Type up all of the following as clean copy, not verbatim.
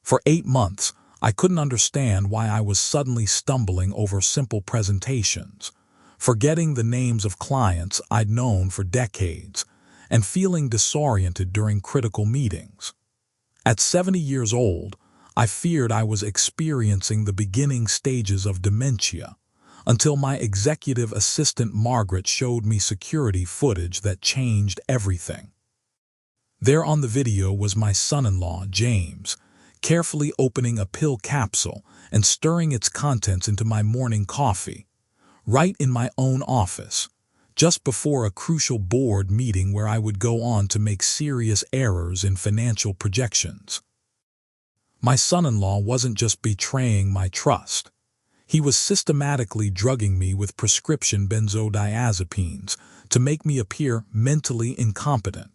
For 8 months, I couldn't understand why I was suddenly stumbling over simple presentations, forgetting the names of clients I'd known for decades, and feeling disoriented during critical meetings. At 70 years old, I feared I was experiencing the beginning stages of dementia, until my executive assistant Margaret showed me security footage that changed everything. There on the video was my son-in-law, James, carefully opening a pill capsule and stirring its contents into my morning coffee, right in my own office, just before a crucial board meeting where I would go on to make serious errors in financial projections. My son-in-law wasn't just betraying my trust. He was systematically drugging me with prescription benzodiazepines to make me appear mentally incompetent,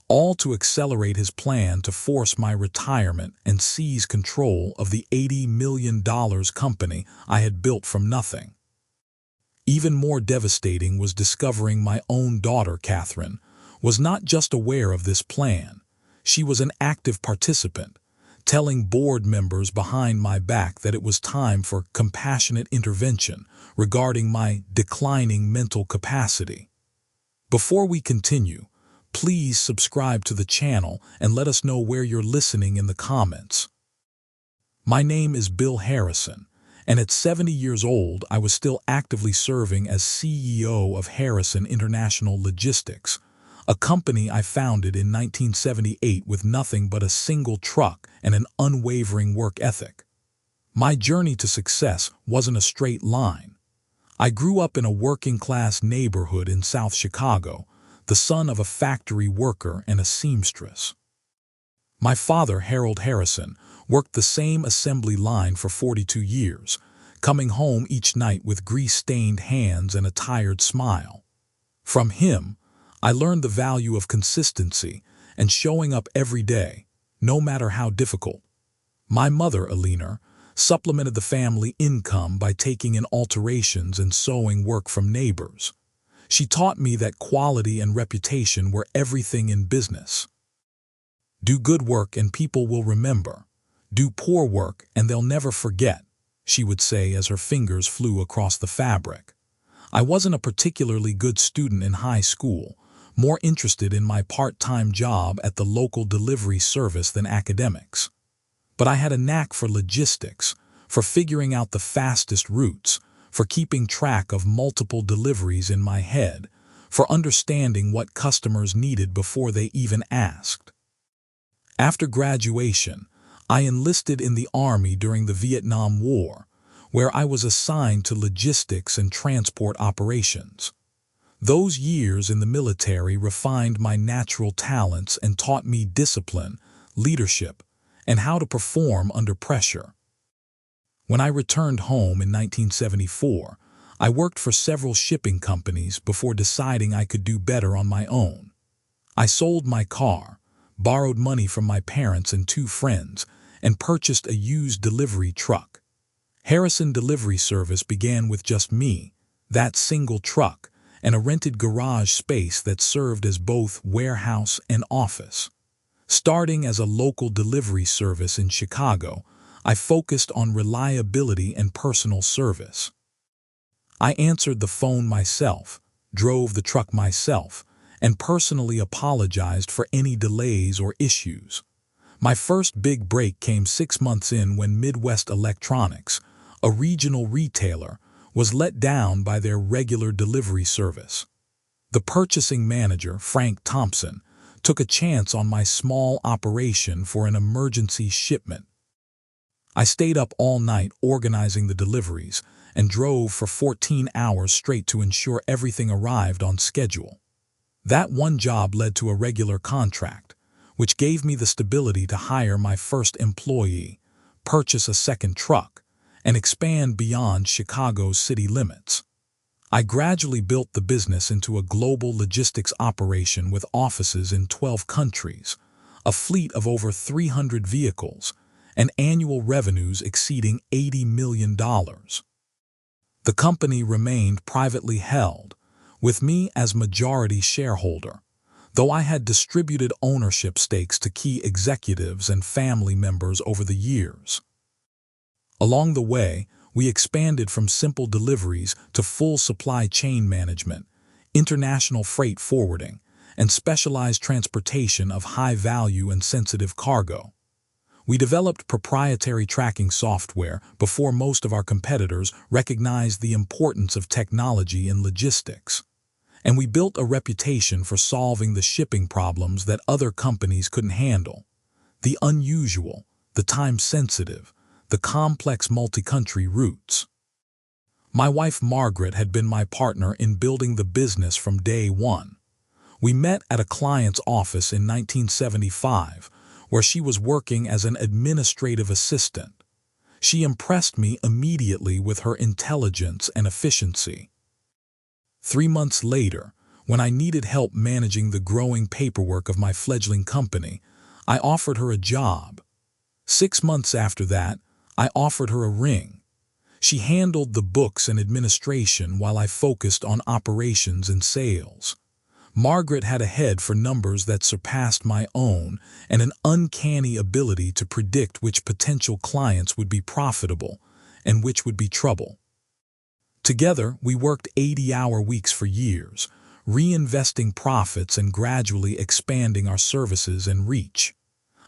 all to accelerate his plan to force my retirement and seize control of the $80 million company I had built from nothing. Even more devastating was discovering my own daughter, Catherine, was not just aware of this plan. She was an active participant, telling board members behind my back that it was time for compassionate intervention regarding my declining mental capacity. Before we continue, please subscribe to the channel and let us know where you're listening in the comments. My name is Bill Harrison, and at 70 years old, I was still actively serving as CEO of Harrison International Logistics, a company I founded in 1978 with nothing but a single truck and an unwavering work ethic. My journey to success wasn't a straight line. I grew up in a working-class neighborhood in South Chicago, the son of a factory worker and a seamstress. My father, Harold Harrison, worked the same assembly line for 42 years, coming home each night with grease-stained hands and a tired smile. From him, I learned the value of consistency and showing up every day, no matter how difficult. My mother, Eleanor, supplemented the family income by taking in alterations and sewing work from neighbors. She taught me that quality and reputation were everything in business. Do good work and people will remember. Do poor work and they'll never forget, she would say as her fingers flew across the fabric. I wasn't a particularly good student in high school, more interested in my part-time job at the local delivery service than academics. But I had a knack for logistics, for figuring out the fastest routes, for keeping track of multiple deliveries in my head, for understanding what customers needed before they even asked. After graduation, I enlisted in the Army during the Vietnam War, where I was assigned to logistics and transport operations. Those years in the military refined my natural talents and taught me discipline, leadership, and how to perform under pressure. When I returned home in 1974, I worked for several shipping companies before deciding I could do better on my own. I sold my car, borrowed money from my parents and 2 friends, and purchased a used delivery truck. Harrison Delivery Service began with just me, that single truck, and a rented garage space that served as both warehouse and office. Starting as a local delivery service in Chicago, I focused on reliability and personal service. I answered the phone myself, drove the truck myself, and personally apologized for any delays or issues. My first big break came 6 months in when Midwest Electronics, a regional retailer, was let down by their regular delivery service. The purchasing manager, Frank Thompson, took a chance on my small operation for an emergency shipment. I stayed up all night organizing the deliveries and drove for 14 hours straight to ensure everything arrived on schedule. That one job led to a regular contract, which gave me the stability to hire my first employee, purchase a second truck, and expand beyond Chicago's city limits. I gradually built the business into a global logistics operation with offices in 12 countries, a fleet of over 300 vehicles, and annual revenues exceeding $80 million. The company remained privately held, with me as majority shareholder, though I had distributed ownership stakes to key executives and family members over the years. Along the way, we expanded from simple deliveries to full supply chain management, international freight forwarding, and specialized transportation of high-value and sensitive cargo. We developed proprietary tracking software before most of our competitors recognized the importance of technology in logistics. And we built a reputation for solving the shipping problems that other companies couldn't handle. The unusual, the time-sensitive, the complex multi-country routes. My wife Margaret had been my partner in building the business from day one. We met at a client's office in 1975, where she was working as an administrative assistant. She impressed me immediately with her intelligence and efficiency. 3 months later, when I needed help managing the growing paperwork of my fledgling company, I offered her a job. 6 months after that, I offered her a ring. She handled the books and administration while I focused on operations and sales. Margaret had a head for numbers that surpassed my own and an uncanny ability to predict which potential clients would be profitable and which would be trouble. Together, we worked 80-hour weeks for years, reinvesting profits and gradually expanding our services and reach.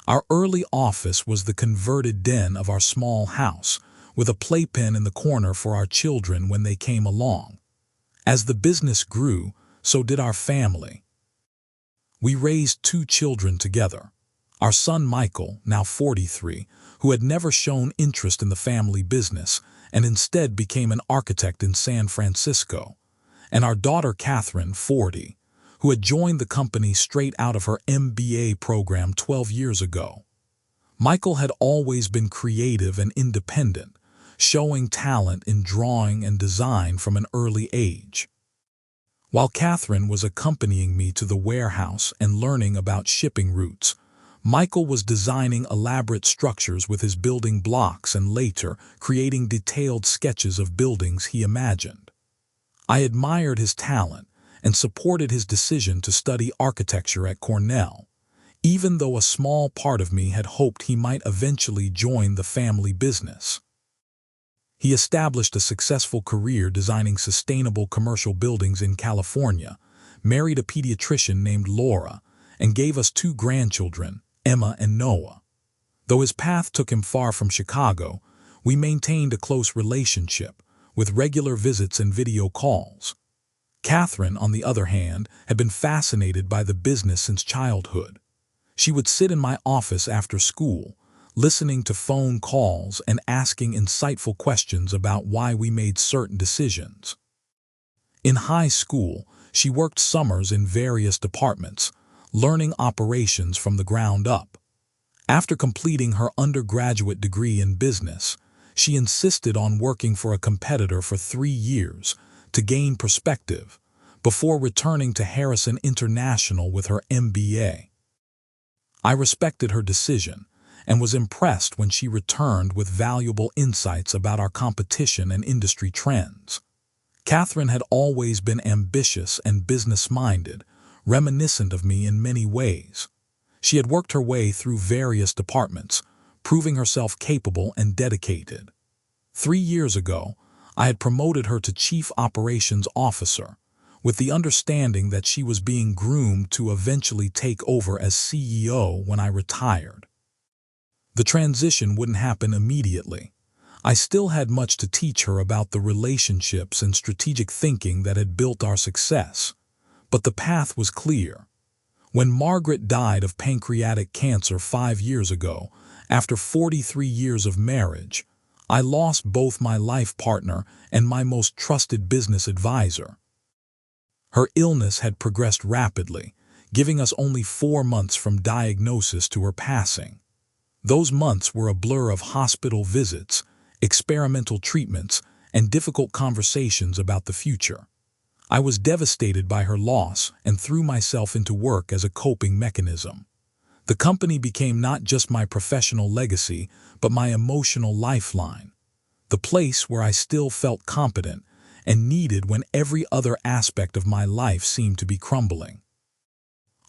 Our early office was the converted den of our small house, with a playpen in the corner for our children when they came along. As the business grew, so did our family. We raised 2 children together. Our son Michael, now 43, who had never shown interest in the family business and instead became an architect in San Francisco, and our daughter Catherine, 40, who had joined the company straight out of her MBA program 12 years ago. Michael had always been creative and independent, showing talent in drawing and design from an early age. While Catherine was accompanying me to the warehouse and learning about shipping routes, Michael was designing elaborate structures with his building blocks and later creating detailed sketches of buildings he imagined. I admired his talent and supported his decision to study architecture at Cornell, even though a small part of me had hoped he might eventually join the family business. He established a successful career designing sustainable commercial buildings in California, married a pediatrician named Laura, and gave us 2 grandchildren, Emma and Noah. Though his path took him far from Chicago, we maintained a close relationship, with regular visits and video calls. Catherine, on the other hand, had been fascinated by the business since childhood. She would sit in my office after school, listening to phone calls and asking insightful questions about why we made certain decisions. In high school, she worked summers in various departments, learning operations from the ground up. After completing her undergraduate degree in business, she insisted on working for a competitor for 3 years to gain perspective, before returning to Harrison International with her MBA. I respected her decision, and was impressed when she returned with valuable insights about our competition and industry trends. Catherine had always been ambitious and business-minded, reminiscent of me in many ways. She had worked her way through various departments, proving herself capable and dedicated. 3 years ago, I had promoted her to Chief Operations Officer, with the understanding that she was being groomed to eventually take over as CEO when I retired. The transition wouldn't happen immediately. I still had much to teach her about the relationships and strategic thinking that had built our success. But the path was clear. When Margaret died of pancreatic cancer 5 years ago, after 43 years of marriage, I lost both my life partner and my most trusted business advisor. Her illness had progressed rapidly, giving us only 4 months from diagnosis to her passing. Those months were a blur of hospital visits, experimental treatments, and difficult conversations about the future. I was devastated by her loss and threw myself into work as a coping mechanism. The company became not just my professional legacy, but my emotional lifeline, the place where I still felt competent and needed when every other aspect of my life seemed to be crumbling.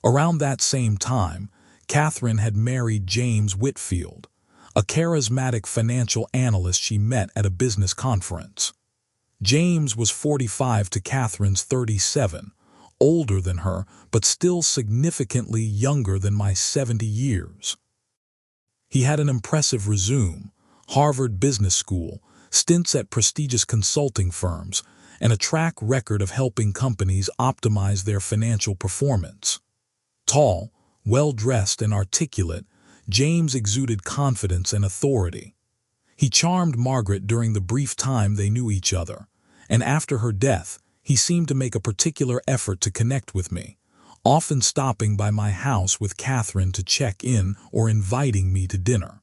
Around that same time, Catherine had married James Whitfield, a charismatic financial analyst she met at a business conference. James was 45 to Catherine's 37, older than her, but still significantly younger than my 70 years. He had an impressive resume: Harvard Business School, stints at prestigious consulting firms, and a track record of helping companies optimize their financial performance. Tall, well-dressed, and articulate, James exuded confidence and authority. He charmed Margaret during the brief time they knew each other, and after her death, he seemed to make a particular effort to connect with me, often stopping by my house with Catherine to check in or inviting me to dinner.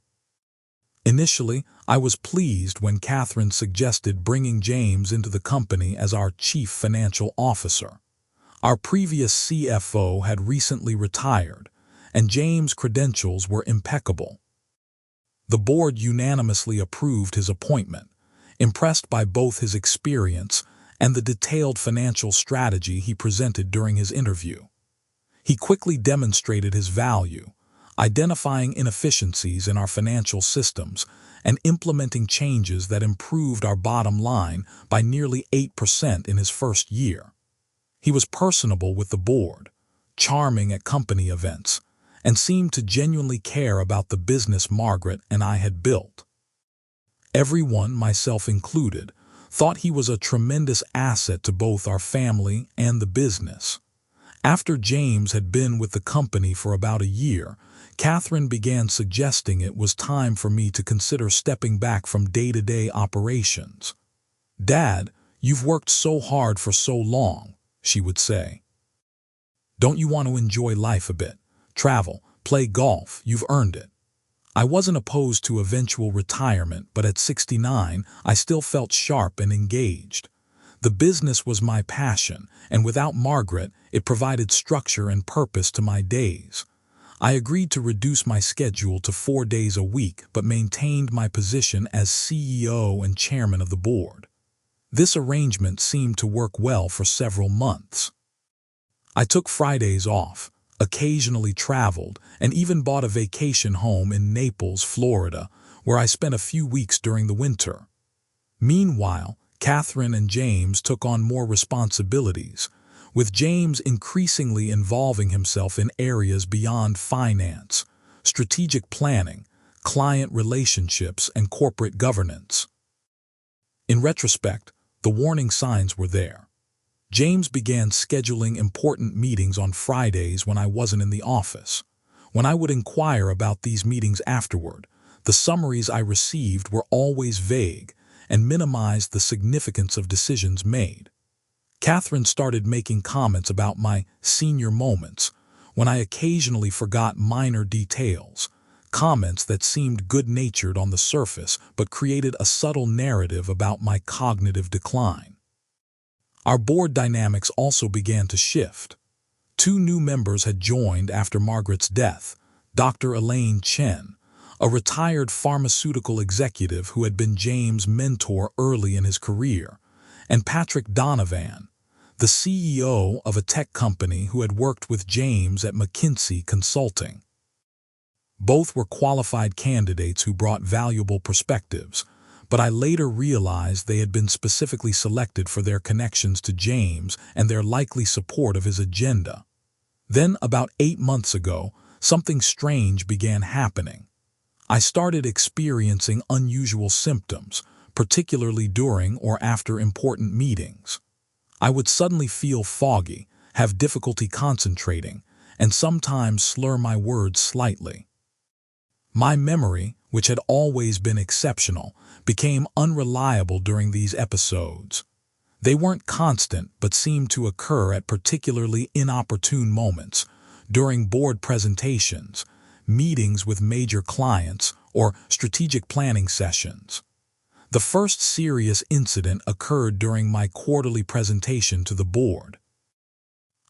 Initially, I was pleased when Catherine suggested bringing James into the company as our chief financial officer. Our previous CFO had recently retired, and James' credentials were impeccable. The board unanimously approved his appointment, impressed by both his experience and the detailed financial strategy he presented during his interview. He quickly demonstrated his value, identifying inefficiencies in our financial systems and implementing changes that improved our bottom line by nearly 8% in his first year. He was personable with the board, charming at company events, and seemed to genuinely care about the business Margaret and I had built. Everyone, myself included, thought he was a tremendous asset to both our family and the business. After James had been with the company for about a year, Catherine began suggesting it was time for me to consider stepping back from day-to-day operations. "Dad, you've worked so hard for so long," she would say. "Don't you want to enjoy life a bit? Travel, play golf, you've earned it." I wasn't opposed to eventual retirement, but at 69, I still felt sharp and engaged. The business was my passion, and without Margaret, it provided structure and purpose to my days. I agreed to reduce my schedule to 4 days a week, but maintained my position as CEO and chairman of the board. This arrangement seemed to work well for several months. I took Fridays off, occasionally traveled, and even bought a vacation home in Naples, Florida, where I spent a few weeks during the winter. Meanwhile, Catherine and James took on more responsibilities, with James increasingly involving himself in areas beyond finance, strategic planning, client relationships, and corporate governance. In retrospect, the warning signs were there. James began scheduling important meetings on Fridays when I wasn't in the office. When I would inquire about these meetings afterward, the summaries I received were always vague and minimized the significance of decisions made. Catherine started making comments about my senior moments, when I occasionally forgot minor details, comments that seemed good-natured on the surface but created a subtle narrative about my cognitive decline. Our board dynamics also began to shift. 2 new members had joined after Margaret's death: Dr. Elaine Chen, a retired pharmaceutical executive who had been James' mentor early in his career, and Patrick Donovan, the CEO of a tech company who had worked with James at McKinsey Consulting. Both were qualified candidates who brought valuable perspectives, but I later realized they had been specifically selected for their connections to James and their likely support of his agenda. Then, about 8 months ago, something strange began happening. I started experiencing unusual symptoms, particularly during or after important meetings. I would suddenly feel foggy, have difficulty concentrating, and sometimes slur my words slightly. My memory, which had always been exceptional, became unreliable during these episodes. They weren't constant but seemed to occur at particularly inopportune moments, during board presentations, meetings with major clients, or strategic planning sessions. The first serious incident occurred during my quarterly presentation to the board.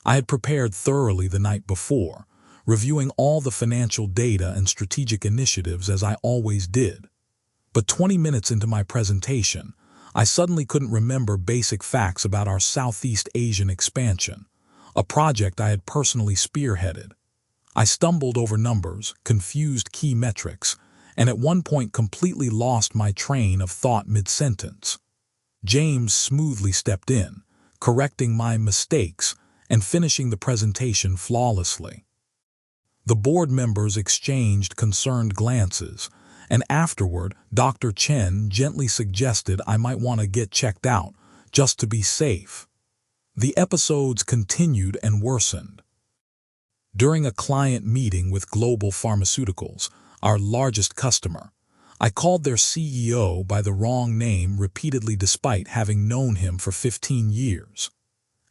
I had prepared thoroughly the night before, reviewing all the financial data and strategic initiatives as I always did. But 20 minutes into my presentation, I suddenly couldn't remember basic facts about our Southeast Asian expansion, a project I had personally spearheaded. I stumbled over numbers, confused key metrics, and at one point completely lost my train of thought mid-sentence. James smoothly stepped in, correcting my mistakes and finishing the presentation flawlessly. The board members exchanged concerned glances, and afterward, Dr. Chen gently suggested I might want to get checked out, just to be safe. The episodes continued and worsened. During a client meeting with Global Pharmaceuticals, our largest customer, I called their CEO by the wrong name repeatedly despite having known him for 15 years.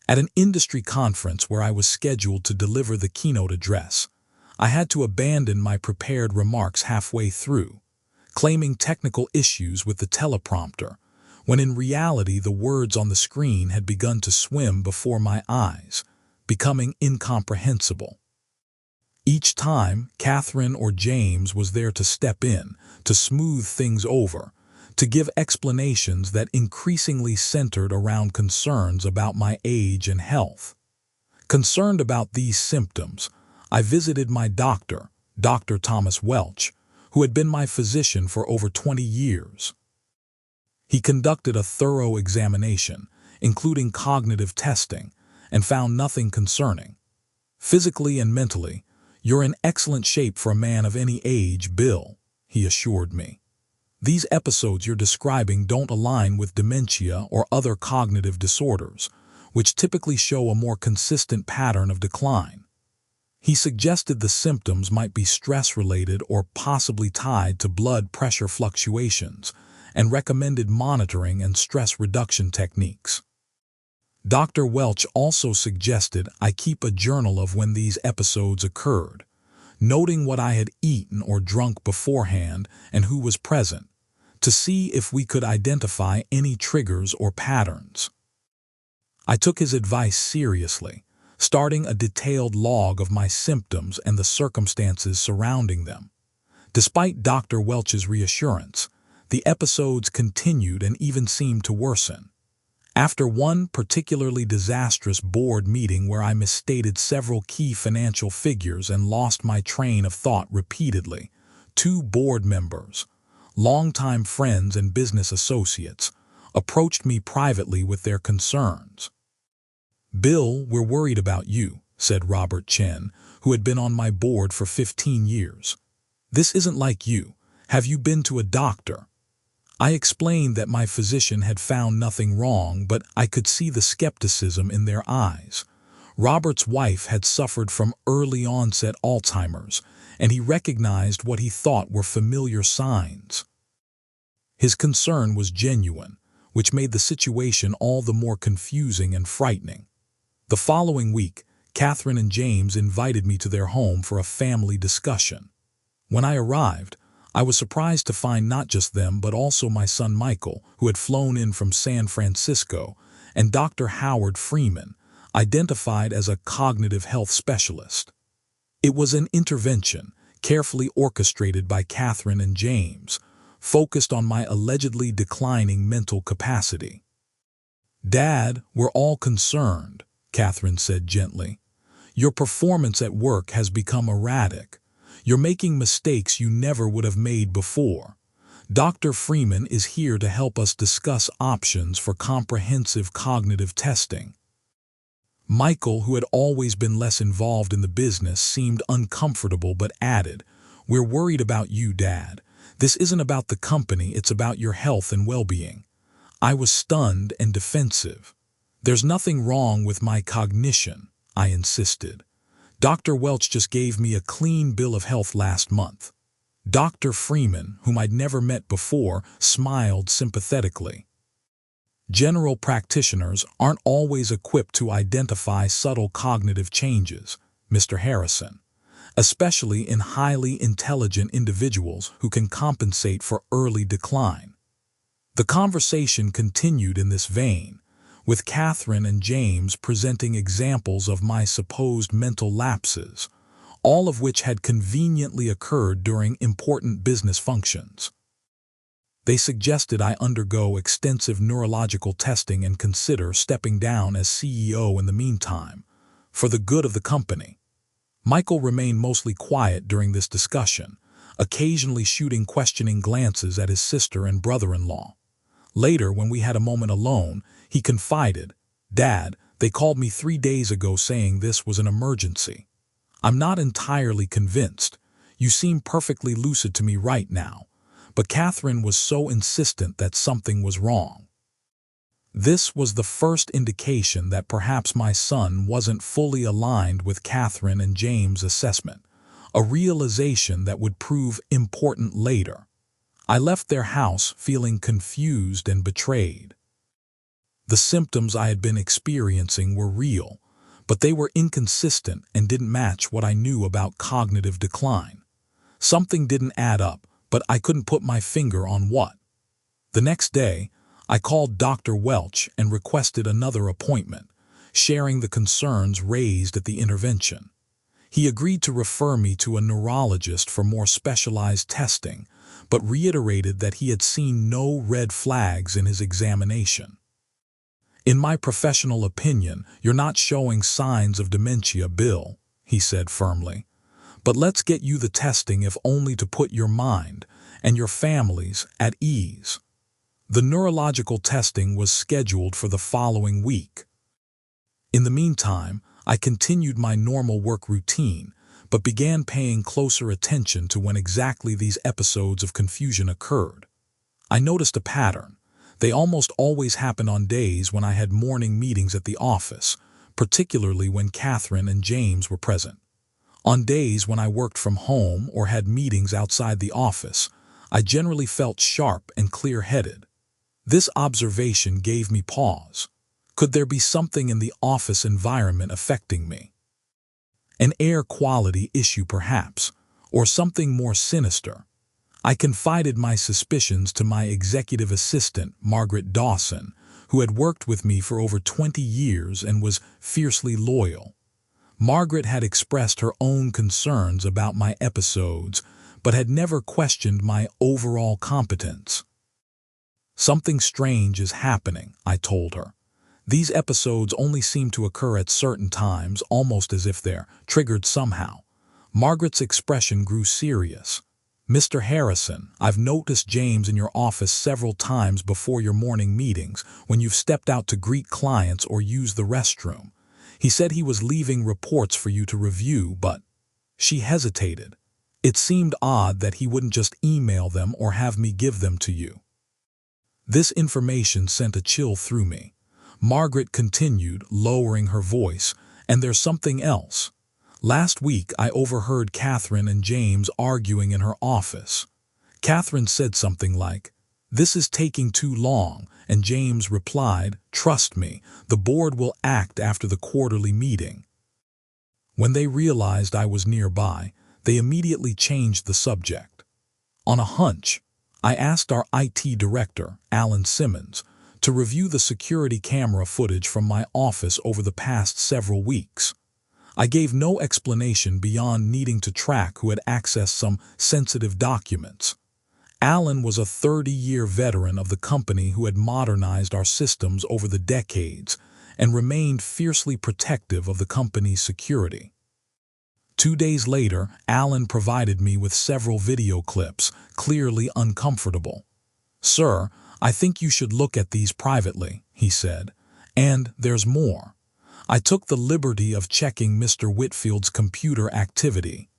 At an industry conference where I was scheduled to deliver the keynote address, I had to abandon my prepared remarks halfway through, claiming technical issues with the teleprompter, when in reality the words on the screen had begun to swim before my eyes, becoming incomprehensible. Each time, Catherine or James was there to step in, to smooth things over, to give explanations that increasingly centered around concerns about my age and health. Concerned about these symptoms, I visited my doctor, Dr. Thomas Welch, who had been my physician for over 20 years. He conducted a thorough examination, including cognitive testing, and found nothing concerning. Physically and mentally, "You're in excellent shape for a man of any age, Bill," he assured me. "These episodes you're describing don't align with dementia or other cognitive disorders, which typically show a more consistent pattern of decline." He suggested the symptoms might be stress-related or possibly tied to blood pressure fluctuations, and recommended monitoring and stress reduction techniques. Dr. Welch also suggested I keep a journal of when these episodes occurred, noting what I had eaten or drunk beforehand and who was present, to see if we could identify any triggers or patterns. I took his advice seriously, starting a detailed log of my symptoms and the circumstances surrounding them. Despite Dr. Welch's reassurance, the episodes continued and even seemed to worsen. After one particularly disastrous board meeting where I misstated several key financial figures and lost my train of thought repeatedly, 2 board members, longtime friends and business associates, approached me privately with their concerns. "Bill, we're worried about you," said Robert Chen, who had been on my board for 15 years. "This isn't like you. Have you been to a doctor?" I explained that my physician had found nothing wrong, but I could see the skepticism in their eyes. Robert's wife had suffered from early-onset Alzheimer's, and he recognized what he thought were familiar signs. His concern was genuine, which made the situation all the more confusing and frightening. The following week, Catherine and James invited me to their home for a family discussion. When I arrived, I was surprised to find not just them but also my son Michael, who had flown in from San Francisco, and Dr. Howard Freeman, identified as a cognitive health specialist. It was an intervention, carefully orchestrated by Catherine and James, focused on my allegedly declining mental capacity. "Dad, we're all concerned," Catherine said gently. "Your performance at work has become erratic. You're making mistakes you never would have made before. Dr. Freeman is here to help us discuss options for comprehensive cognitive testing." Michael, who had always been less involved in the business, seemed uncomfortable but added, "We're worried about you, Dad. This isn't about the company, it's about your health and well-being." I was stunned and defensive. "There's nothing wrong with my cognition," I insisted. "Dr. Welch just gave me a clean bill of health last month." Dr. Freeman, whom I'd never met before, smiled sympathetically. "General practitioners aren't always equipped to identify subtle cognitive changes, Mr. Harrison, especially in highly intelligent individuals who can compensate for early decline." The conversation continued in this vein, with Catherine and James presenting examples of my supposed mental lapses, all of which had conveniently occurred during important business functions. They suggested I undergo extensive neurological testing and consider stepping down as CEO in the meantime, for the good of the company. Michael remained mostly quiet during this discussion, occasionally shooting questioning glances at his sister and brother-in-law. Later, when we had a moment alone, he confided, "Dad, they called me 3 days ago saying this was an emergency. I'm not entirely convinced. You seem perfectly lucid to me right now, but Catherine was so insistent that something was wrong." This was the first indication that perhaps my son wasn't fully aligned with Catherine and James' assessment, a realization that would prove important later. I left their house feeling confused and betrayed. The symptoms I had been experiencing were real, but they were inconsistent and didn't match what I knew about cognitive decline. Something didn't add up, but I couldn't put my finger on what. The next day, I called Dr. Welch and requested another appointment, sharing the concerns raised at the intervention. He agreed to refer me to a neurologist for more specialized testing, but reiterated that he had seen no red flags in his examination. "In my professional opinion, you're not showing signs of dementia, Bill," he said firmly. "But let's get you the testing if only to put your mind and your families at ease." The neurological testing was scheduled for the following week. In the meantime, I continued my normal work routine, but began paying closer attention to when exactly these episodes of confusion occurred. I noticed a pattern. They almost always happened on days when I had morning meetings at the office, particularly when Catherine and James were present. On days when I worked from home or had meetings outside the office, I generally felt sharp and clear-headed. This observation gave me pause. Could there be something in the office environment affecting me? An air quality issue perhaps, or something more sinister. I confided my suspicions to my executive assistant, Margaret Dawson, who had worked with me for over 20 years and was fiercely loyal. Margaret had expressed her own concerns about my episodes, but had never questioned my overall competence. "Something strange is happening," I told her. "These episodes only seem to occur at certain times, almost as if they're triggered somehow." Margaret's expression grew serious. "Mr. Harrison, I've noticed James in your office several times before your morning meetings when you've stepped out to greet clients or use the restroom. He said he was leaving reports for you to review, but—" She hesitated. "It seemed odd that he wouldn't just email them or have me give them to you." This information sent a chill through me. Margaret continued, lowering her voice, "And there's something else. Last week I overheard Catherine and James arguing in her office. Catherine said something like, 'This is taking too long,' and James replied, 'Trust me, the board will act after the quarterly meeting.' When they realized I was nearby, they immediately changed the subject. On a hunch, I asked our IT director, Alan Simmons, to review the security camera footage from my office over the past several weeks. I gave no explanation beyond needing to track who had accessed some sensitive documents. Alan was a 30-year veteran of the company who had modernized our systems over the decades and remained fiercely protective of the company's security. 2 days later, Alan provided me with several video clips, clearly uncomfortable. "Sir, I think you should look at these privately," he said. "And there's more. I took the liberty of checking Mr. Whitfield's computer activity.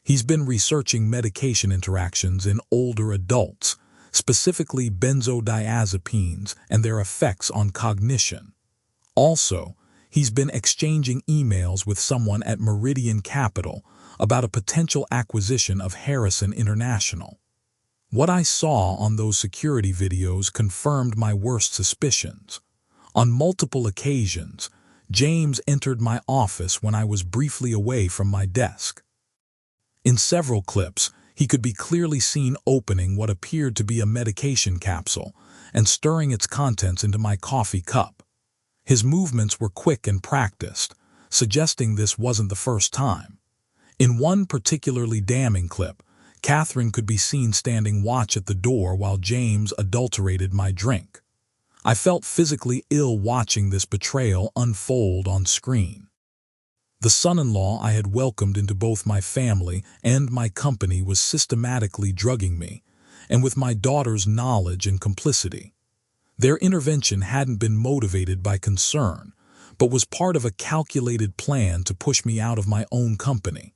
He's been researching medication interactions in older adults, specifically benzodiazepines and their effects on cognition. Also, he's been exchanging emails with someone at Meridian Capital about a potential acquisition of Harrison International. What I saw on those security videos confirmed my worst suspicions. On multiple occasions, James entered my office when I was briefly away from my desk. In several clips, he could be clearly seen opening what appeared to be a medication capsule and stirring its contents into my coffee cup. His movements were quick and practiced, suggesting this wasn't the first time. In one particularly damning clip, Catherine could be seen standing watch at the door while James adulterated my drink. I felt physically ill watching this betrayal unfold on screen. The son-in-law I had welcomed into both my family and my company was systematically drugging me, and with my daughter's knowledge and complicity. Their intervention hadn't been motivated by concern, but was part of a calculated plan to push me out of my own company.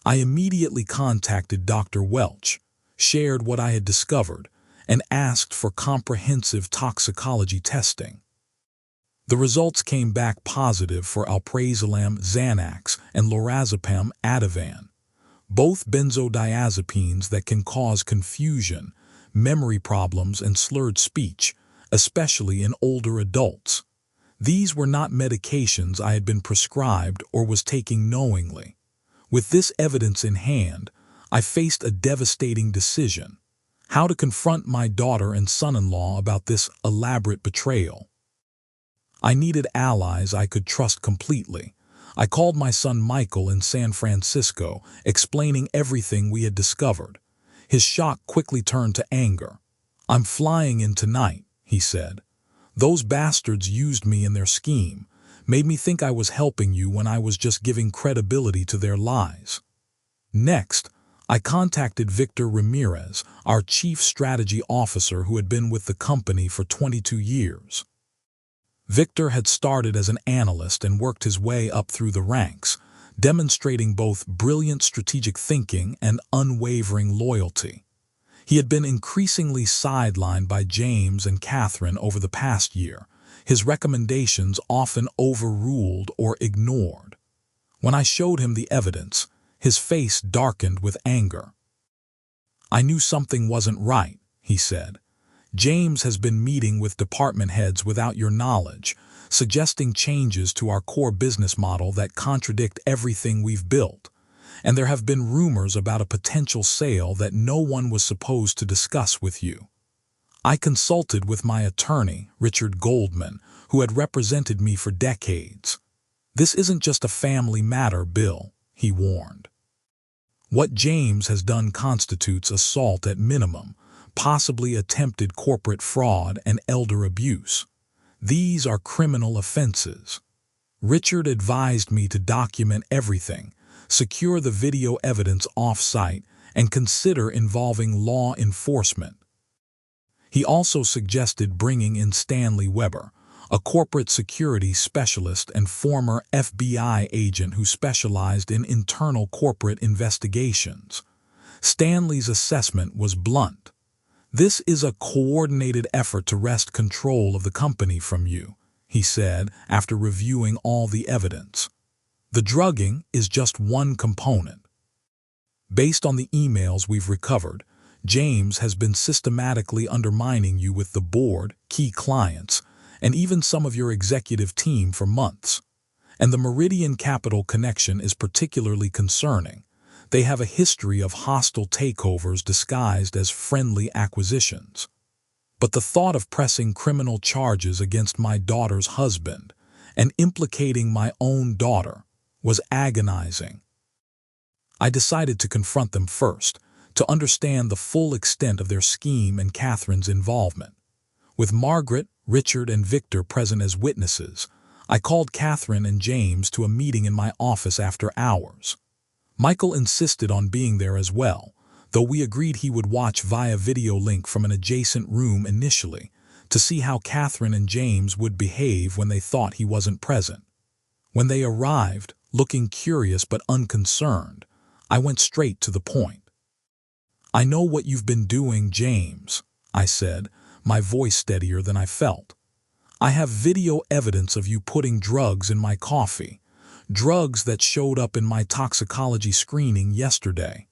I immediately contacted Dr. Welch, shared what I had discovered, and asked for comprehensive toxicology testing. The results came back positive for alprazolam Xanax and lorazepam Ativan, both benzodiazepines that can cause confusion, memory problems, and slurred speech, especially in older adults. These were not medications I had been prescribed or was taking knowingly. With this evidence in hand, I faced a devastating decision: how to confront my daughter and son-in-law about this elaborate betrayal. I needed allies I could trust completely. I called my son Michael in San Francisco, explaining everything we had discovered. His shock quickly turned to anger. "I'm flying in tonight," he said. "Those bastards used me in their scheme, made me think I was helping you when I was just giving credibility to their lies." Next, I contacted Victor Ramirez, our chief strategy officer who had been with the company for 22 years. Victor had started as an analyst and worked his way up through the ranks, demonstrating both brilliant strategic thinking and unwavering loyalty. He had been increasingly sidelined by James and Catherine over the past year, his recommendations often overruled or ignored. When I showed him the evidence, his face darkened with anger. "I knew something wasn't right," he said. "James has been meeting with department heads without your knowledge, suggesting changes to our core business model that contradict everything we've built. And there have been rumors about a potential sale that no one was supposed to discuss with you." I consulted with my attorney, Richard Goldman, who had represented me for decades. "This isn't just a family matter, Bill," he warned. "What James has done constitutes assault at minimum, possibly attempted corporate fraud and elder abuse. These are criminal offenses." Richard advised me to document everything, secure the video evidence off-site, and consider involving law enforcement. He also suggested bringing in Stanley Weber, a corporate security specialist and former FBI agent who specialized in internal corporate investigations. Stanley's assessment was blunt. "This is a coordinated effort to wrest control of the company from you," he said after reviewing all the evidence. "The drugging is just one component. Based on the emails we've recovered, James has been systematically undermining you with the board, key clients, and even some of your executive team for months. And the Meridian Capital connection is particularly concerning. They have a history of hostile takeovers disguised as friendly acquisitions. But the thought of pressing criminal charges against my daughter's husband and implicating my own daughter was agonizing. I decided to confront them first, to understand the full extent of their scheme and Catherine's involvement. With Margaret, Richard, and Victor present as witnesses, I called Catherine and James to a meeting in my office after hours. Michael insisted on being there as well, though we agreed he would watch via video link from an adjacent room initially, to see how Catherine and James would behave when they thought he wasn't present. When they arrived, looking curious but unconcerned, I went straight to the point. "I know what you've been doing, James," I said, my voice steadier than I felt. "I have video evidence of you putting drugs in my coffee, drugs that showed up in my toxicology screening yesterday."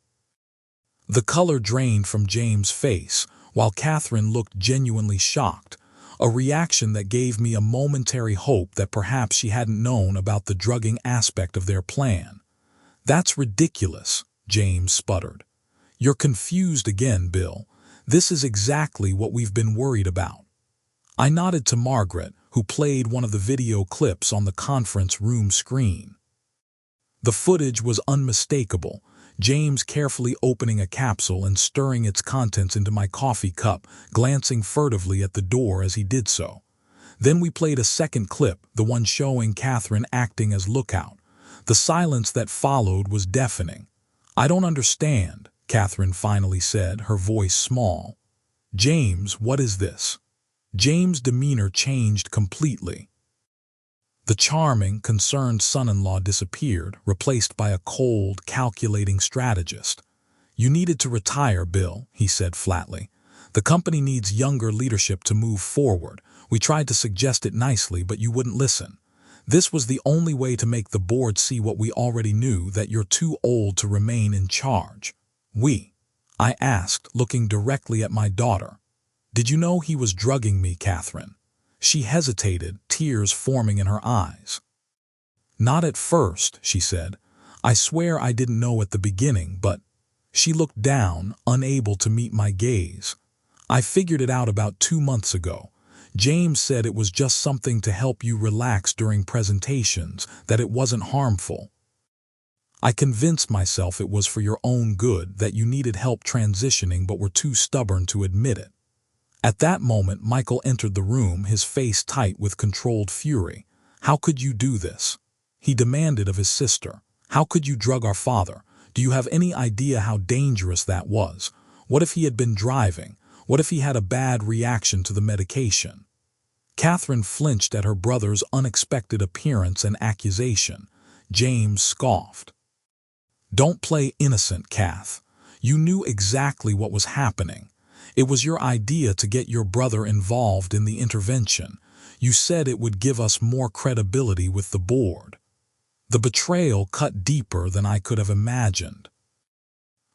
The color drained from James' face, while Catherine looked genuinely shocked, a reaction that gave me a momentary hope that perhaps she hadn't known about the drugging aspect of their plan. "That's ridiculous," James sputtered. "You're confused again, Bill. This is exactly what we've been worried about." I nodded to Margaret, who played one of the video clips on the conference room screen. The footage was unmistakable, James carefully opening a capsule and stirring its contents into my coffee cup, glancing furtively at the door as he did so. Then we played a second clip, the one showing Catherine acting as lookout, The silence that followed was deafening. "I don't understand," Catherine finally said, her voice small. "James, what is this?" James' demeanor changed completely. The charming, concerned son-in-law disappeared, replaced by a cold, calculating strategist. "You needed to retire, Bill," he said flatly. "The company needs younger leadership to move forward. We tried to suggest it nicely, but you wouldn't listen. This was the only way to make the board see what we already knew, that you're too old to remain in charge." I asked, looking directly at my daughter. "Did you know he was drugging me, Catherine?" She hesitated, tears forming in her eyes. "Not at first," she said. "I swear I didn't know at the beginning, but—" She looked down, unable to meet my gaze. "I figured it out about 2 months ago. James said it was just something to help you relax during presentations, that it wasn't harmful. I convinced myself it was for your own good, that you needed help transitioning but were too stubborn to admit it." At that moment, Michael entered the room, his face tight with controlled fury. "How could you do this?" he demanded of his sister. "How could you drug our father? Do you have any idea how dangerous that was? What if he had been driving? What if he had a bad reaction to the medication?" Catherine flinched at her brother's unexpected appearance and accusation. James scoffed. "Don't play innocent, Kath. You knew exactly what was happening. It was your idea to get your brother involved in the intervention. You said it would give us more credibility with the board." The betrayal cut deeper than I could have imagined.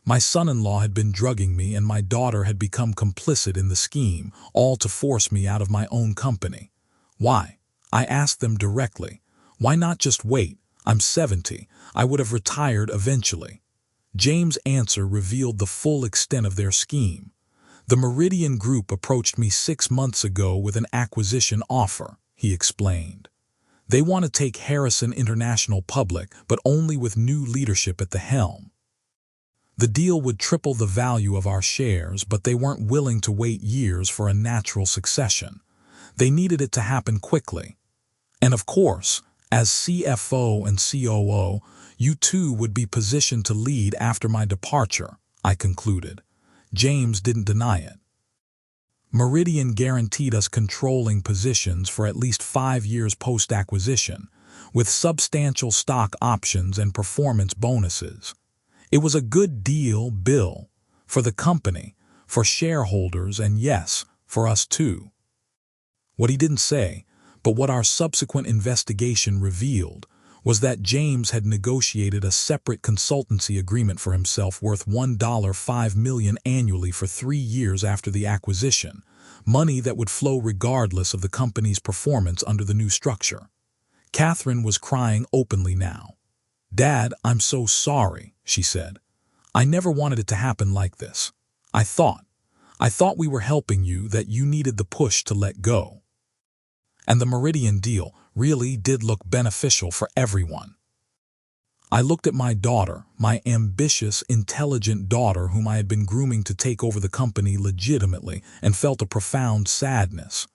My son-in-law had been drugging me, and my daughter had become complicit in the scheme, all to force me out of my own company. "Why?" I asked them directly. "Why not just wait? I'm 70. I would have retired eventually." James' answer revealed the full extent of their scheme. "The Meridian Group approached me 6 months ago with an acquisition offer," he explained. "They want to take Harrison International public, but only with new leadership at the helm. The deal would triple the value of our shares, but they weren't willing to wait years for a natural succession. They needed it to happen quickly. And of course, as CFO and COO, you too would be positioned to lead after my departure," I concluded. James didn't deny it. "Meridian guaranteed us controlling positions for at least 5 years post-acquisition, with substantial stock options and performance bonuses. It was a good deal, Bill, for the company, for shareholders, and yes, for us too." What he didn't say, but what our subsequent investigation revealed, was that James had negotiated a separate consultancy agreement for himself worth $1.5 million annually for 3 years after the acquisition, money that would flow regardless of the company's performance under the new structure. Catherine was crying openly now. "Dad, I'm so sorry," she said. "I never wanted it to happen like this. I thought we were helping you, that you needed the push to let go." And the Meridian deal really did look beneficial for everyone. I looked at my daughter, my ambitious, intelligent daughter whom I had been grooming to take over the company legitimately, and felt a profound sadness.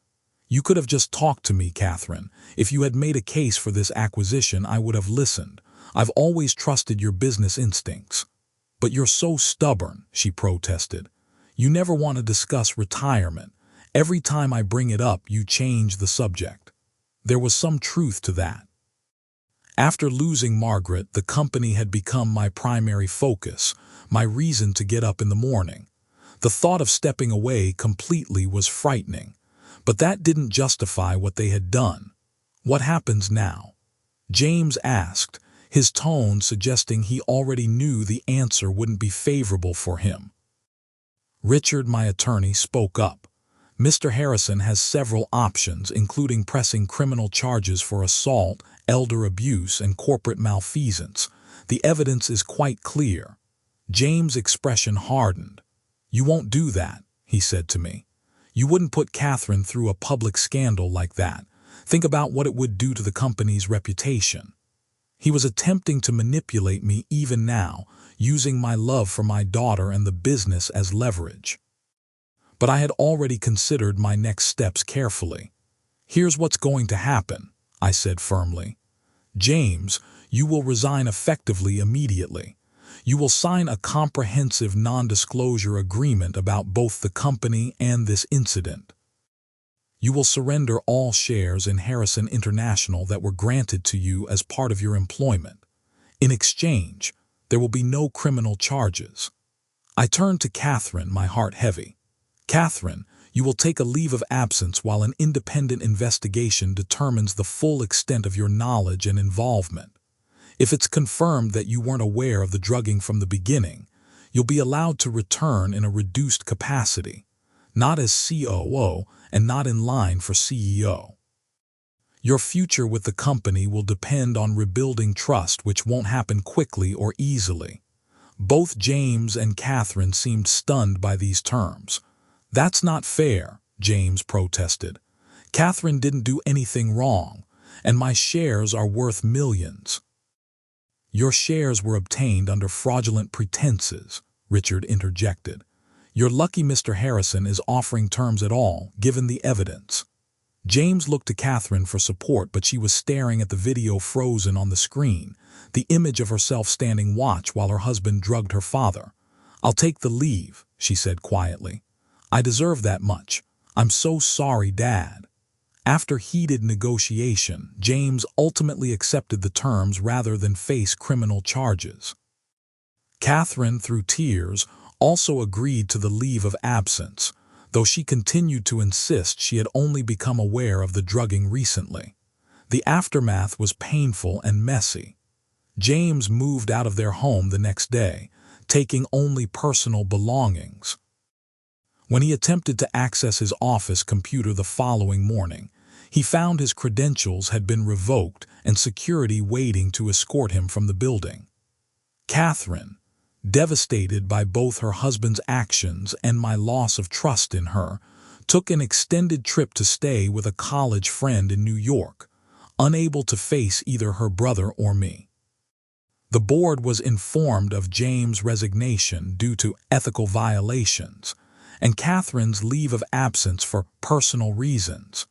"You could have just talked to me, Catherine. If you had made a case for this acquisition, I would have listened. I've always trusted your business instincts." "But you're so stubborn," she protested. "You never want to discuss retirement. Every time I bring it up, you change the subject." There was some truth to that. After losing Margaret, the company had become my primary focus, my reason to get up in the morning. The thought of stepping away completely was frightening, but that didn't justify what they had done. "What happens now?" James asked, his tone suggesting he already knew the answer wouldn't be favorable for him. Richard, my attorney, spoke up. "Mr. Harrison has several options, including pressing criminal charges for assault, elder abuse, and corporate malfeasance. The evidence is quite clear." James' expression hardened. "You won't do that," he said to me. "You wouldn't put Catherine through a public scandal like that. Think about what it would do to the company's reputation." He was attempting to manipulate me even now, using my love for my daughter and the business as leverage. But I had already considered my next steps carefully. "Here's what's going to happen," I said firmly. "James, You will resign effectively immediately. You will sign a comprehensive non-disclosure agreement about both the company and this incident. You will surrender all shares in Harrison International that were granted to you as part of your employment. In exchange, there will be no criminal charges. I turned to Catherine, my heart heavy. Catherine, you will take a leave of absence while an independent investigation determines the full extent of your knowledge and involvement. If it's confirmed that you weren't aware of the drugging from the beginning, you'll be allowed to return in a reduced capacity, not as COO and not in line for CEO. Your future with the company will depend on rebuilding trust, which won't happen quickly or easily. Both James and Catherine seemed stunned by these terms. That's not fair, James protested. Catherine didn't do anything wrong, and my shares are worth millions. Your shares were obtained under fraudulent pretenses, Richard interjected. You're lucky Mr. Harrison is offering terms at all, given the evidence. James looked to Catherine for support, but she was staring at the video frozen on the screen, the image of herself standing watch while her husband drugged her father. I'll take the leave, she said quietly. I deserve that much. I'm so sorry, Dad. After heated negotiation, James ultimately accepted the terms rather than face criminal charges. Catherine, through tears, also agreed to the leave of absence, though she continued to insist she had only become aware of the drugging recently. The aftermath was painful and messy. James moved out of their home the next day, taking only personal belongings. When he attempted to access his office computer the following morning, he found his credentials had been revoked and security waiting to escort him from the building. Catherine, devastated by both her husband's actions and my loss of trust in her, took an extended trip to stay with a college friend in New York, unable to face either her brother or me. The board was informed of James' resignation due to ethical violations, and Catherine's leave of absence for personal reasons,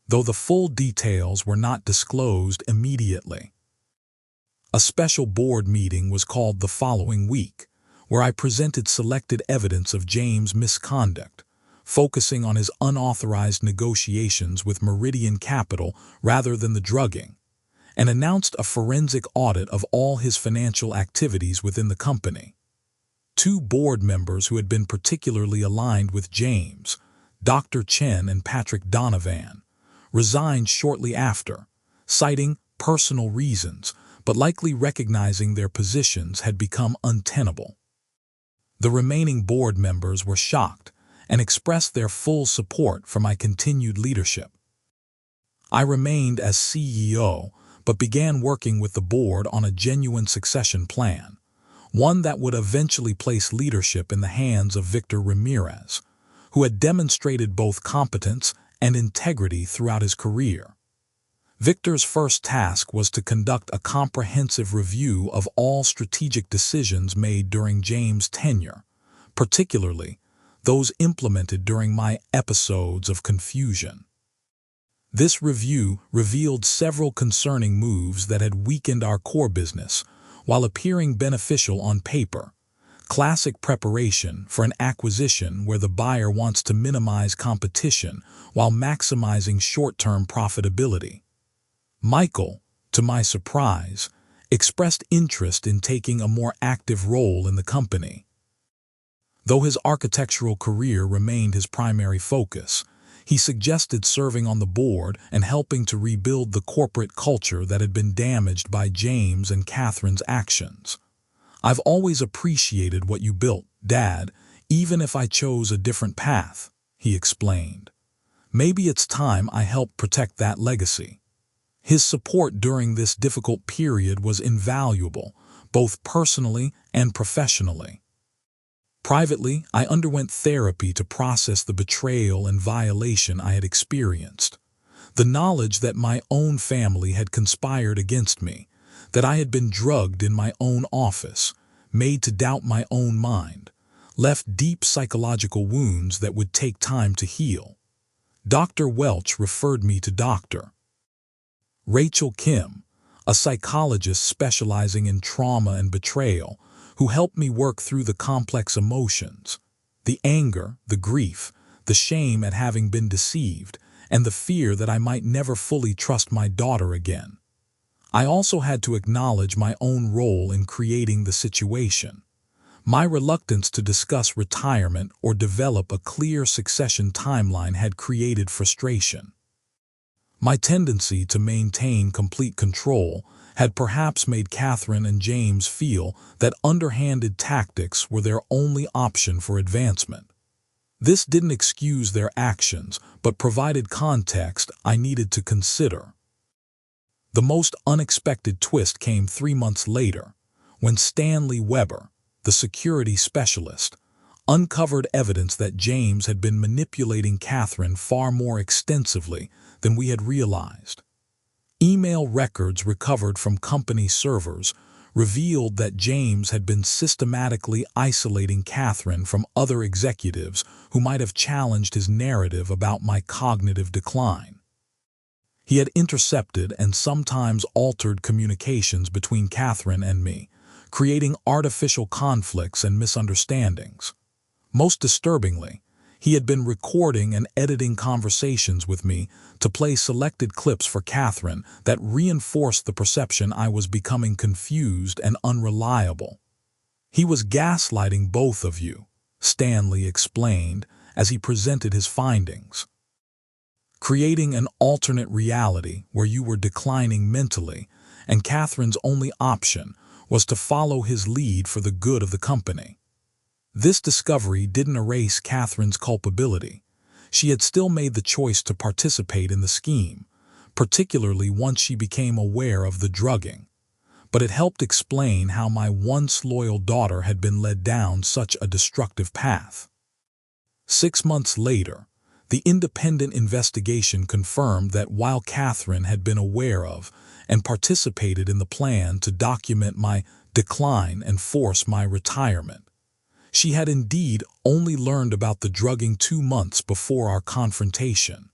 though the full details were not disclosed immediately. A special board meeting was called the following week, where I presented selected evidence of James' misconduct, focusing on his unauthorized negotiations with Meridian Capital rather than the drugging, and announced a forensic audit of all his financial activities within the company. 2 board members who had been particularly aligned with James, Dr. Chen and Patrick Donovan, resigned shortly after, citing personal reasons, but likely recognizing their positions had become untenable. The remaining board members were shocked and expressed their full support for my continued leadership. I remained as CEO, but began working with the board on a genuine succession plan, one that would eventually place leadership in the hands of Victor Ramirez, who had demonstrated both competence and integrity throughout his career. Victor's first task was to conduct a comprehensive review of all strategic decisions made during James' tenure, particularly those implemented during my episodes of confusion. This review revealed several concerning moves that had weakened our core business while appearing beneficial on paper. Classic preparation for an acquisition where the buyer wants to minimize competition while maximizing short-term profitability. Michael, to my surprise, expressed interest in taking a more active role in the company. Though his architectural career remained his primary focus, he suggested serving on the board and helping to rebuild the corporate culture that had been damaged by James and Catherine's actions. I've always appreciated what you built, Dad, even if I chose a different path, he explained. Maybe it's time I help protect that legacy. His support during this difficult period was invaluable, both personally and professionally. Privately, I underwent therapy to process the betrayal and violation I had experienced. The knowledge that my own family had conspired against me, that I had been drugged in my own office, made to doubt my own mind, left deep psychological wounds that would take time to heal. Dr. Welch referred me to Dr. Rachel Kim, a psychologist specializing in trauma and betrayal, who helped me work through the complex emotions, the anger, the grief, the shame at having been deceived, and the fear that I might never fully trust my daughter again. I also had to acknowledge my own role in creating the situation. My reluctance to discuss retirement or develop a clear succession timeline had created frustration. My tendency to maintain complete control had perhaps made Catherine and James feel that underhanded tactics were their only option for advancement. This didn't excuse their actions, but provided context I needed to consider. The most unexpected twist came 3 months later, when Stanley Weber, the security specialist, uncovered evidence that James had been manipulating Catherine far more extensively than we had realized. Email records recovered from company servers revealed that James had been systematically isolating Catherine from other executives who might have challenged his narrative about my cognitive decline. He had intercepted and sometimes altered communications between Catherine and me, creating artificial conflicts and misunderstandings. Most disturbingly, he had been recording and editing conversations with me to play selected clips for Catherine that reinforced the perception I was becoming confused and unreliable. "He was gaslighting both of you," Stanley explained as he presented his findings. "Creating an alternate reality where you were declining mentally, and Catherine's only option was to follow his lead for the good of the company." This discovery didn't erase Catherine's culpability. She had still made the choice to participate in the scheme, particularly once she became aware of the drugging. But it helped explain how my once loyal daughter had been led down such a destructive path. 6 months later, the independent investigation confirmed that while Catherine had been aware of and participated in the plan to document my decline and force my retirement, she had indeed only learned about the drugging 2 months before our confrontation.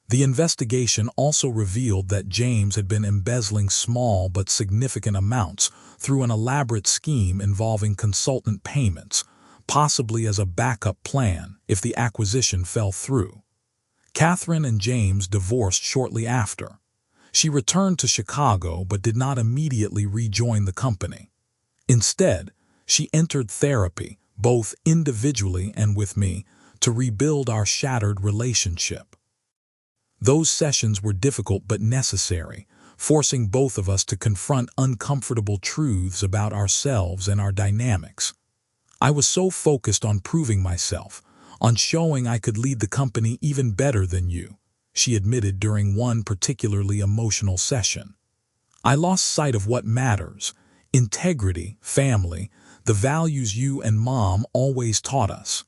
The investigation also revealed that James had been embezzling small but significant amounts through an elaborate scheme involving consultant payments, possibly as a backup plan if the acquisition fell through. Catherine and James divorced shortly after. She returned to Chicago but did not immediately rejoin the company. Instead, she entered therapy, both individually and with me, to rebuild our shattered relationship. Those sessions were difficult but necessary, forcing both of us to confront uncomfortable truths about ourselves and our dynamics. "I was so focused on proving myself, on showing I could lead the company even better than you," she admitted during one particularly emotional session. "I lost sight of what matters: integrity, family, the values you and Mom always taught us."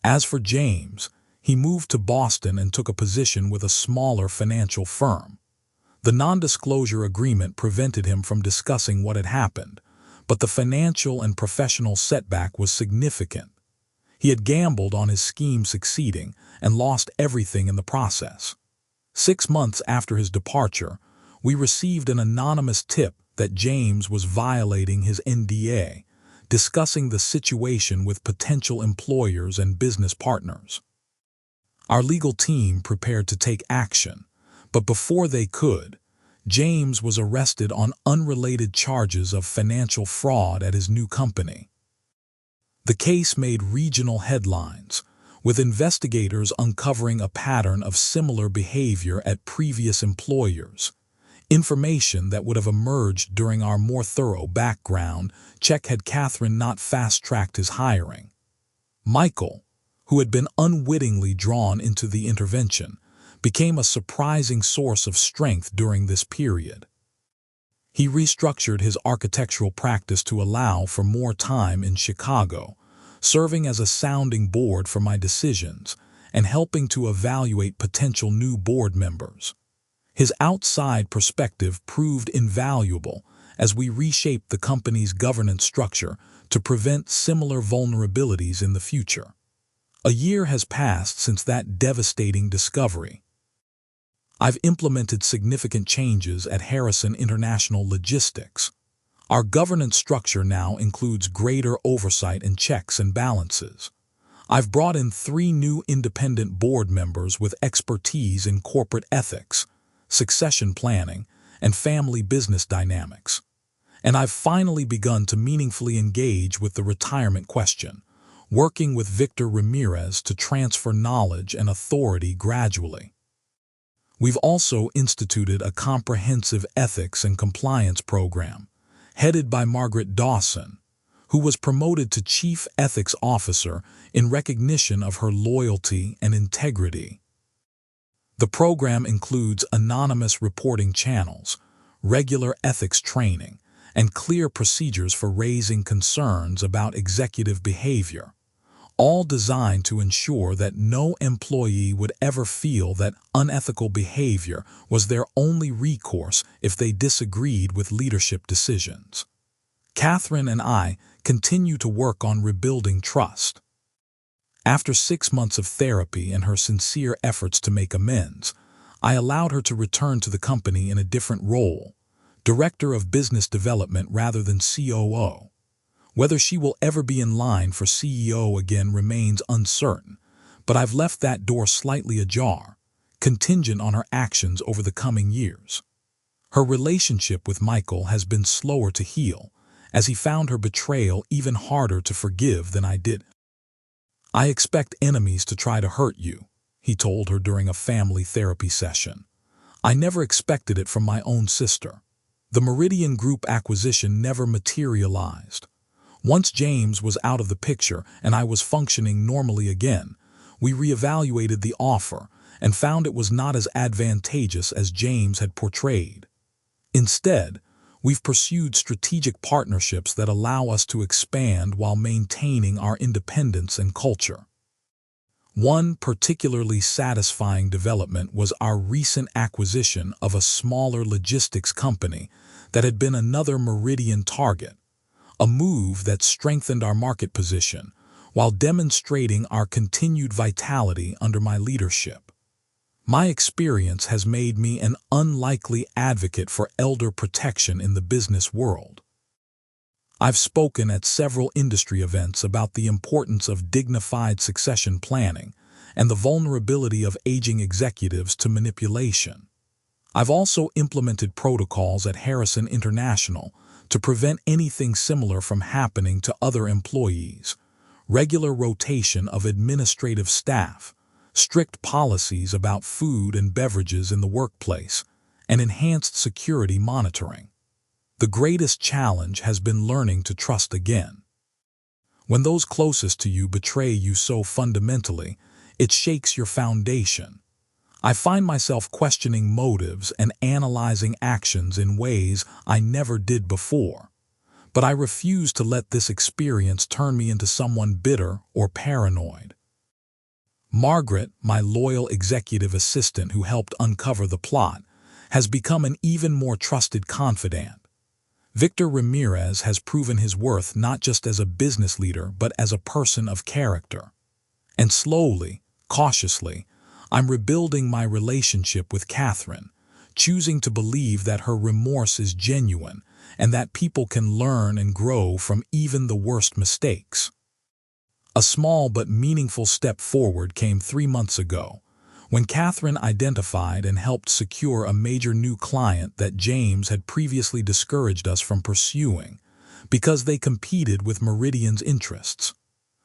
As for James, he moved to Boston and took a position with a smaller financial firm. The non-disclosure agreement prevented him from discussing what had happened, but the financial and professional setback was significant. He had gambled on his scheme succeeding and lost everything in the process. 6 months after his departure, we received an anonymous tip that James was violating his NDA, discussing the situation with potential employers and business partners. Our legal team prepared to take action, but before they could, James was arrested on unrelated charges of financial fraud at his new company. The case made regional headlines, with investigators uncovering a pattern of similar behavior at previous employers. Information that would have emerged during our more thorough background check had Catherine not fast-tracked his hiring. Michael, who had been unwittingly drawn into the intervention, became a surprising source of strength during this period. He restructured his architectural practice to allow for more time in Chicago, serving as a sounding board for my decisions and helping to evaluate potential new board members. His outside perspective proved invaluable as we reshaped the company's governance structure to prevent similar vulnerabilities in the future. A year has passed since that devastating discovery. I've implemented significant changes at Harrison International Logistics. Our governance structure now includes greater oversight and checks and balances. I've brought in 3 new independent board members with expertise in corporate ethics, succession planning, and family business dynamics. And I've finally begun to meaningfully engage with the retirement question, working with Victor Ramirez to transfer knowledge and authority gradually. We've also instituted a comprehensive ethics and compliance program, headed by Margaret Dawson, who was promoted to Chief Ethics Officer in recognition of her loyalty and integrity. The program includes anonymous reporting channels, regular ethics training, and clear procedures for raising concerns about executive behavior, all designed to ensure that no employee would ever feel that unethical behavior was their only recourse if they disagreed with leadership decisions. Catherine and I continue to work on rebuilding trust. After 6 months of therapy and her sincere efforts to make amends, I allowed her to return to the company in a different role, Director of Business Development rather than COO. Whether she will ever be in line for CEO again remains uncertain, but I've left that door slightly ajar, contingent on her actions over the coming years. Her relationship with Michael has been slower to heal, as he found her betrayal even harder to forgive than I did. "I expect enemies to try to hurt you," he told her during a family therapy session. "I never expected it from my own sister." The Meridian Group acquisition never materialized. Once James was out of the picture and I was functioning normally again, we reevaluated the offer and found it was not as advantageous as James had portrayed. Instead, we've pursued strategic partnerships that allow us to expand while maintaining our independence and culture. One particularly satisfying development was our recent acquisition of a smaller logistics company that had been another Meridian target, a move that strengthened our market position while demonstrating our continued vitality under my leadership. My experience has made me an unlikely advocate for elder protection in the business world. I've spoken at several industry events about the importance of dignified succession planning and the vulnerability of aging executives to manipulation. I've also implemented protocols at Harrison International to prevent anything similar from happening to other employees: regular rotation of administrative staff, strict policies about food and beverages in the workplace, and enhanced security monitoring. The greatest challenge has been learning to trust again. When those closest to you betray you so fundamentally, it shakes your foundation. I find myself questioning motives and analyzing actions in ways I never did before. But I refuse to let this experience turn me into someone bitter or paranoid. Margaret, my loyal executive assistant who helped uncover the plot, has become an even more trusted confidant. Victor Ramirez has proven his worth not just as a business leader but as a person of character. And slowly, cautiously, I'm rebuilding my relationship with Catherine, choosing to believe that her remorse is genuine and that people can learn and grow from even the worst mistakes. A small but meaningful step forward came 3 months ago, when Catherine identified and helped secure a major new client that James had previously discouraged us from pursuing because they competed with Meridian's interests.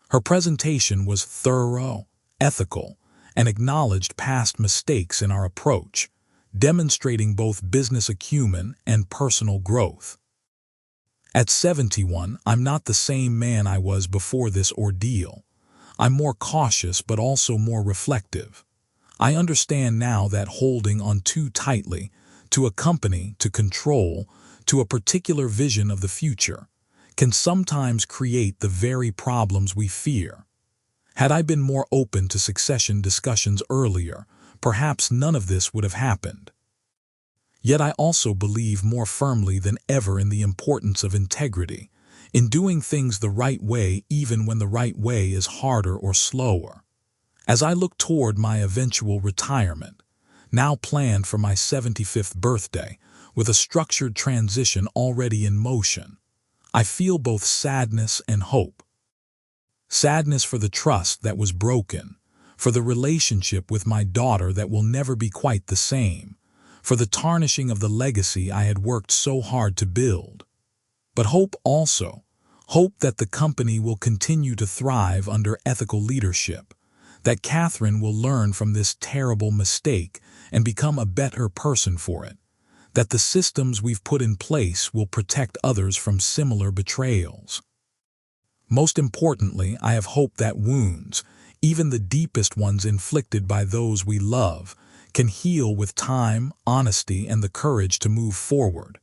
Her presentation was thorough, ethical, and acknowledged past mistakes in our approach, demonstrating both business acumen and personal growth. At 71, I'm not the same man I was before this ordeal. I'm more cautious but also more reflective. I understand now that holding on too tightly to a company, to control, to a particular vision of the future, can sometimes create the very problems we fear. Had I been more open to succession discussions earlier, perhaps none of this would have happened. Yet I also believe more firmly than ever in the importance of integrity, in doing things the right way even when the right way is harder or slower. As I look toward my eventual retirement, now planned for my 75th birthday, with a structured transition already in motion. I feel both sadness and hope. Sadness for the trust that was broken, for the relationship with my daughter that will never be quite the same, for the tarnishing of the legacy I had worked so hard to build. But hope also, hope that the company will continue to thrive under ethical leadership, that Catherine will learn from this terrible mistake and become a better person for it, that the systems we've put in place will protect others from similar betrayals. Most importantly, I have hope that wounds, even the deepest ones inflicted by those we love, can heal with time, honesty, and the courage to move forward.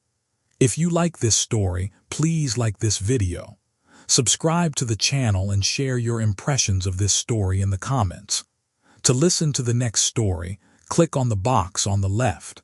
If you like this story, please like this video. Subscribe to the channel and share your impressions of this story in the comments. To listen to the next story, click on the box on the left.